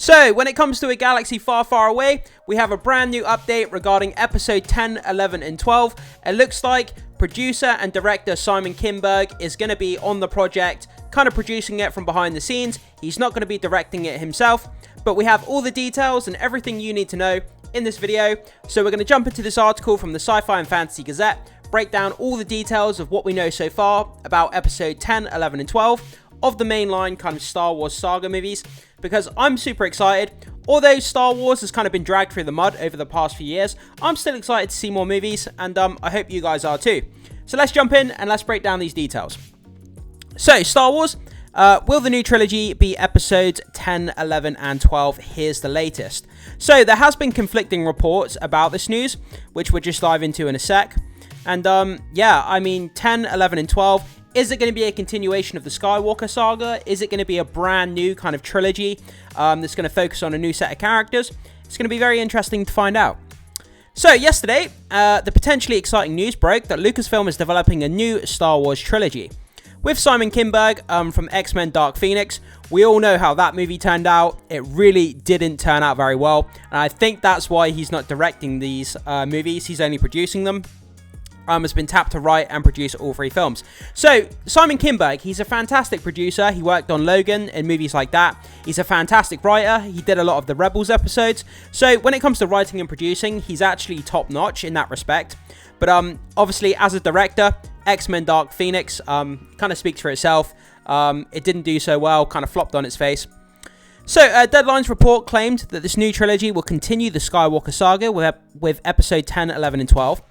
So, when it comes to a galaxy far, far away, we have a brand new update regarding episode 10, 11, and 12. It looks like producer and director Simon Kinberg is going to be on the project, kind of producing it from behind the scenes. He's not going to be directing it himself, but we have all the details and everything you need to know in this video. So we're going to jump into this article from the Sci-Fi and Fantasy Gazette, break down all the details of what we know so far about episode 10, 11, and 12 of the mainline kind of Star Wars saga movies, because I'm super excited. Although Star Wars has kind of been dragged through the mud over the past few years, I'm still excited to see more movies, and I hope you guys are too. So let's jump in and let's break down these details. So, Star Wars, will the new trilogy be episodes 10, 11, and 12? Here's the latest. So, there has been conflicting reports about this news, which we'll just dive into in a sec. And, yeah, I mean, 10, 11, and 12, is it going to be a continuation of the Skywalker saga? Is it going to be a brand new kind of trilogy that's going to focus on a new set of characters? It's going to be very interesting to find out. So, yesterday, the potentially exciting news broke that Lucasfilm is developing a new Star Wars trilogy. With Simon Kinberg from X-Men Dark Phoenix, we all know how that movie turned out. It really didn't turn out very well, and I think that's why he's not directing these movies. He's only producing them. Has been tapped to write and produce all three films. So, Simon Kinberg, he's a fantastic producer. He worked on Logan and movies like that. He's a fantastic writer. He did a lot of the Rebels episodes. So, when it comes to writing and producing, he's actually top-notch in that respect. But obviously, as a director, X-Men Dark Phoenix kind of speaks for itself. It didn't do so well, kind of flopped on its face. So, Deadline's report claimed that this new trilogy will continue the Skywalker saga with episode 10, 11, and 12.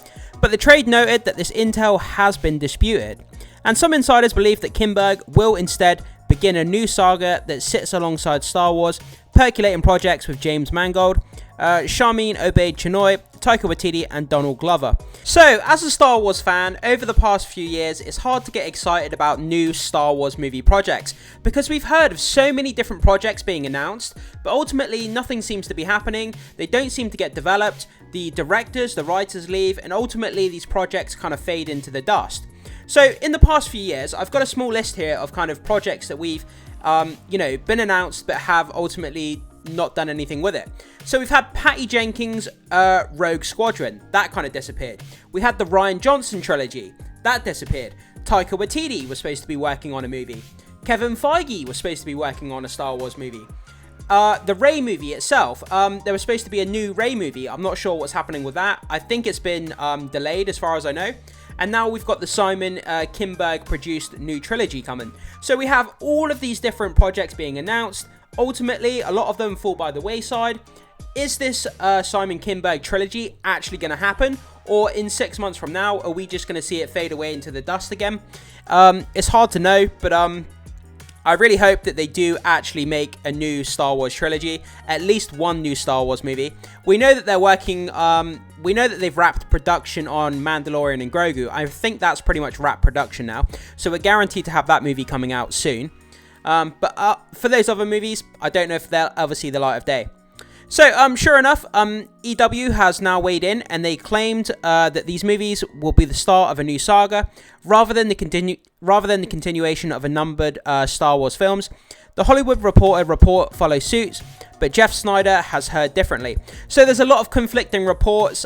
But the trade noted that this intel has been disputed. And some insiders believe that Kinberg will instead begin a new saga that sits alongside Star Wars, percolating projects with James Mangold, Sharmeen Obaid-Chinoy, Taika Waititi, and Donald Glover. So, as a Star Wars fan, over the past few years, it's hard to get excited about new Star Wars movie projects, because we've heard of so many different projects being announced, but ultimately nothing seems to be happening. They don't seem to get developed. The directors, the writers leave, and ultimately these projects kind of fade into the dust. So, in the past few years, I've got a small list here of kind of projects that we've, been announced but have ultimately not done anything with it. So we've had Patty Jenkins' Rogue Squadron. That kind of disappeared. We had the Rian Johnson trilogy. That disappeared. Taika Waititi was supposed to be working on a movie. Kevin Feige was supposed to be working on a Star Wars movie. The Rey movie itself, there was supposed to be a new Rey movie. I'm not sure what's happening with that. I think it's been delayed as far as I know. And now we've got the Simon Kinberg produced new trilogy coming. So we have all of these different projects being announced. Ultimately, a lot of them fall by the wayside. Is this Simon Kinberg trilogy actually going to happen? Or in 6 months from now, are we just going to see it fade away into the dust again? It's hard to know, but I really hope that they do actually make a new Star Wars trilogy, at least one new Star Wars movie. We know that they're working, we know that they've wrapped production on Mandalorian and Grogu. I think that's pretty much wrapped production now. So we're guaranteed to have that movie coming out soon. But for those other movies, I don't know if they'll ever see the light of day. So, sure enough, EW has now weighed in, and they claimed that these movies will be the start of a new saga, rather than the continuation of a numbered Star Wars films. The Hollywood Reporter report follows suit, but Jeff Snyder has heard differently. So there's a lot of conflicting reports.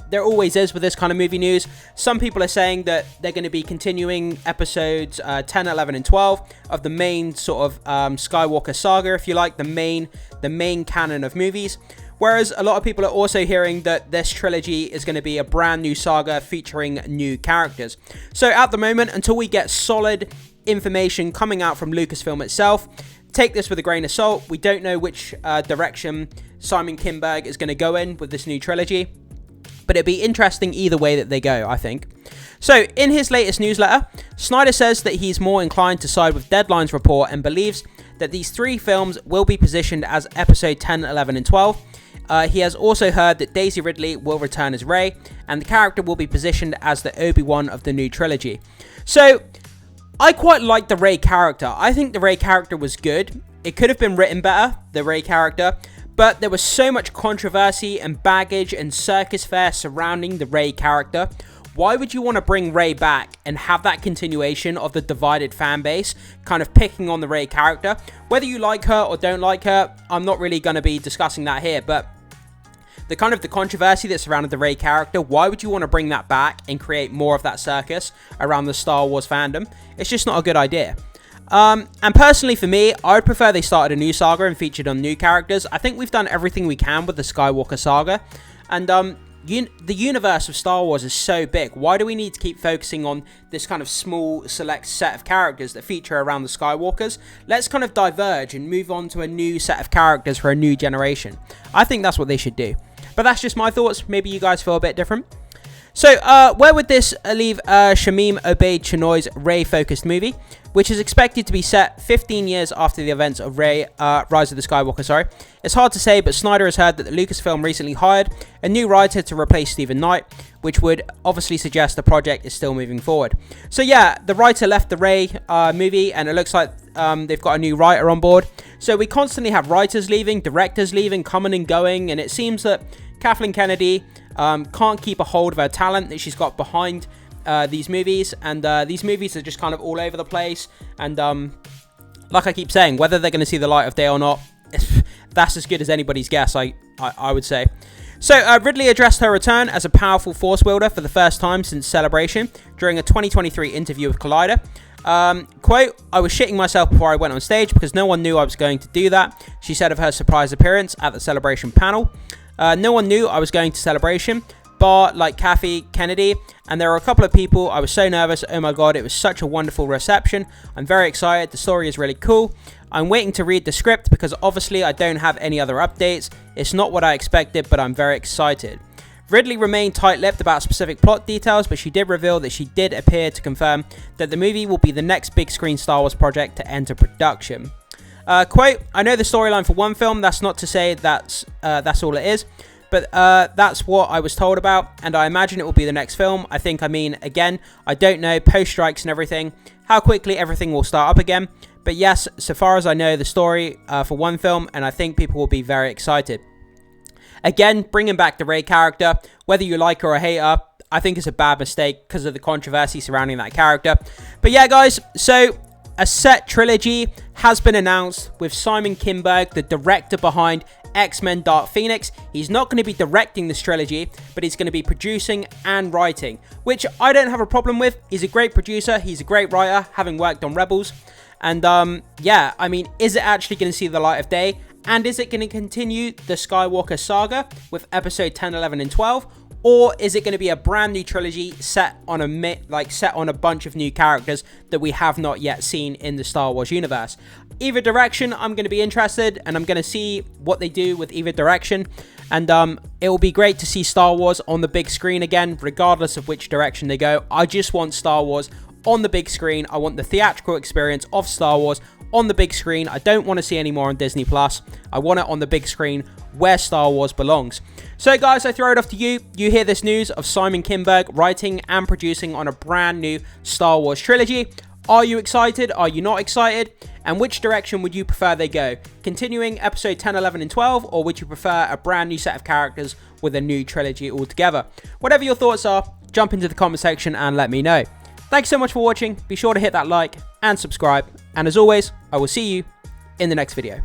There always is with this kind of movie news. Some people are saying that they're going to be continuing episodes 10, 11, and 12 of the main sort of Skywalker saga, if you like, the main canon of movies. Whereas a lot of people are also hearing that this trilogy is going to be a brand new saga featuring new characters. So at the moment, until we get solid information coming out from Lucasfilm itself, take this with a grain of salt. We don't know which direction Simon Kinberg is going to go in with this new trilogy. But it'd be interesting either way that they go, I think. So, in his latest newsletter, Snyder says that he's more inclined to side with Deadline's report and believes that these three films will be positioned as episode 10, 11, and 12. He has also heard that Daisy Ridley will return as Rey, and the character will be positioned as the Obi-Wan of the new trilogy. So, I quite like the Rey character. I think the Rey character was good. It could have been written better, the Rey character. But there was so much controversy and baggage and circus fare surrounding the Rey character. why would you want to bring Rey back and have that continuation of the divided fan base kind of picking on the Rey character? Whether you like her or don't like her, I'm not really going to be discussing that here, but the controversy that surrounded the Rey character, why would you want to bring that back and create more of that circus around the Star Wars fandom? It's just not a good idea. And personally for me, I would prefer they started a new saga and featured on new characters. I think we've done everything we can with the Skywalker saga, and the universe of Star Wars is so big. Why do we need to keep focusing on this kind of small select set of characters that feature around the Skywalkers? Let's kind of diverge and move on to a new set of characters for a new generation. I think that's what they should do. But that's just my thoughts. Maybe you guys feel a bit different. So, where would this leave Shamim Obaid-Chinoy's Rey-focused movie, which is expected to be set 15 years after the events of Rise of the Skywalker, It's hard to say, but Snyder has heard that the Lucasfilm recently hired a new writer to replace Stephen Knight, which would obviously suggest the project is still moving forward. So yeah, the writer left the Rey movie, and it looks like they've got a new writer on board. So we constantly have writers leaving, directors leaving, coming and going, and it seems that Kathleen Kennedy can't keep a hold of her talent that she's got behind these movies, and these movies are just kind of all over the place, and like I keep saying, whether they're going to see the light of day or not, that's as good as anybody's guess, I would say. So Ridley addressed her return as a powerful force wielder for the first time since Celebration during a 2023 interview with Collider. Quote, "I was shitting myself before I went on stage because no one knew I was going to do that," she said of her surprise appearance at the Celebration panel. No one knew I was going to Celebration, but like Kathy Kennedy, and there were a couple of people. I was so nervous. Oh my god, it was such a wonderful reception. I'm very excited. The story is really cool. I'm waiting to read the script because obviously I don't have any other updates. It's not what I expected, but I'm very excited. Ridley remained tight-lipped about specific plot details, but she did reveal that she did appear to confirm that the movie will be the next big screen Star Wars project to enter production. Quote, "I know the storyline for one film. That's not to say that's all it is, but that's what I was told about, and I imagine it will be the next film. Again, I don't know, post-strikes and everything, how quickly everything will start up again. But yes, so far as I know, the story for one film, and I think people will be very excited." Again, bringing back the Rey character, whether you like her or hate her, I think it's a bad mistake because of the controversy surrounding that character. But yeah, guys, so a set trilogy has been announced with Simon Kinberg, the director behind X-Men Dark Phoenix. He's not going to be directing this trilogy, but he's going to be producing and writing, which I don't have a problem with. He's a great producer. He's a great writer, having worked on Rebels. And yeah, I mean, is it actually going to see the light of day? And is it going to continue the Skywalker saga with episode 10, 11, and 12? Or is it going to be a brand new trilogy set on a bunch of new characters that we have not yet seen in the Star Wars universe? Either direction, I'm going to be interested, and I'm going to see what they do with either direction. And it will be great to see Star Wars on the big screen again, regardless of which direction they go. I just want Star Wars on the big screen. I want the theatrical experience of Star Wars on the big screen. I don't want to see any more on Disney Plus. I want it on the big screen where Star Wars belongs. So guys, I throw it off to you. You hear this news of Simon Kinberg writing and producing on a brand new Star Wars trilogy. Are you excited? Are you not excited? And which direction would you prefer they go? Continuing episode 10, 11, and 12, or would you prefer a brand new set of characters with a new trilogy altogether? Whatever your thoughts are, jump into the comment section and let me know. Thanks so much for watching. Be sure to hit that like and subscribe. And as always, I will see you in the next video.